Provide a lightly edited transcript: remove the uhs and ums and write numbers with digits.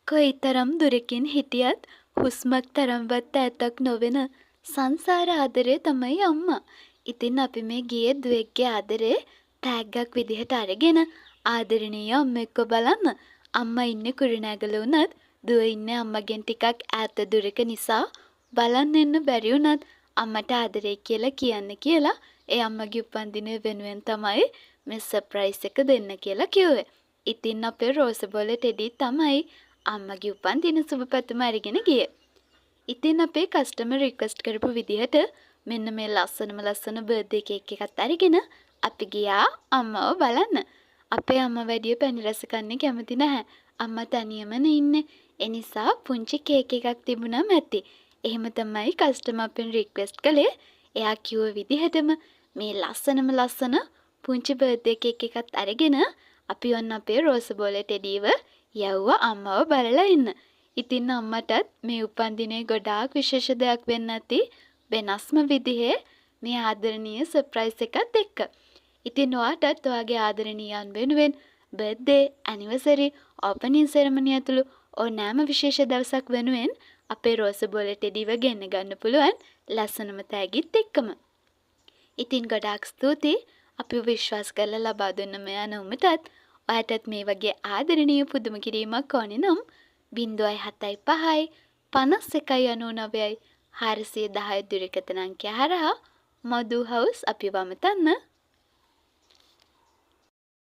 කොයිතරම් දුරකින් හිටියත් හුස්මක් තරම්වත් ඈතක් නොවෙන සංසාර ආදරේ තමයි අම්මා. ඉතින් අපි මේ ගියේ දුවෙක්ගේ ආදරේ තෑග්ගක් විදිහට අරගෙන ආදරණීය අම්මෙක්ව බලන්න. අම්මා ඉන්නේ කුරුණෑගල වුණත් දුව ඉන්නේ අම්මගෙන් ටිකක් ඈත දුරක නිසා බලන්න එන්න බැරි වුණත් අම්මට ආදරේ කියලා කියන්න කියලා ඒ අම්මගේ උපන්දිනය වෙනුවෙන් තමයි මේ සර්ප්‍රයිස් එක දෙන්න කියලා කිව්වේ. ඉතින් අපේ රෝසබෝල ටෙඩි තමයි අම්මගේ උපන්දින සුබ පැතුම අරගෙන ගියේ. ඉතින් අපේ කස්ටමර් රික්වෙස්ට් කරපු විදිහට මෙන්න මේ ලස්සන බර්ත්ඩේ කේක් එකත් අරගෙන අපි ගියා අම්මව බලන්න. අපේ අම්මා වැඩිය පැණි රස කන්නේ කැමති නැහැ. අම්මා තනියමනේ ඉන්නේ. ඒ නිසා පුංචි කේක් එකක් තිබුණාම ඇති. එහෙම තමයි කස්ටමර් අපෙන් රික්වෙස්ට් කළේ. එයා කිව්ව විදිහටම මේ ලස්සන පුංචි බර්ත්ඩේ කේක් එකත් අරගෙන අපි ඔන්න අපේ රෝසබෝල ටෙඩිව යවුවා අම්මව බලලා ඉන්න. ඉතින් අම්මටත් මේ උපන්දිනේ ගොඩාක් විශේෂ දෙයක් වෙන්න ඇති වෙනස්ම විදිහේ මේ ආදරණීය සර්ප්‍රයිස් එකත් එක්ක. ඉතින් ඔයාටත් ඔයාගේ ආදරණීයයන් වෙනුවෙන් බර්ත්ඩේ, ඇනිවර්සරි, ඕපනින් සෙරමනි ඇතුළු ඕනෑම විශේෂ දවසක් වෙනුවෙන් අපේ රෝසබෝල ටෙඩිව ගෙන්න ගන්න පුළුවන් ලස්සනම තෑගිත් එක්කම. ඉතින් ගොඩාක් ස්තුතියි අපිව විශ්වාස කරලා ලබා දුන්න මෙයා නෝමටත්. ඔයාටත් මේ වගේ ආදරණීය පුදුම කිරීමක් ඕනේ නම් 075 5199 410 දුරකථන අංකය හරහා මදු හවුස් අපිව අමතන්න.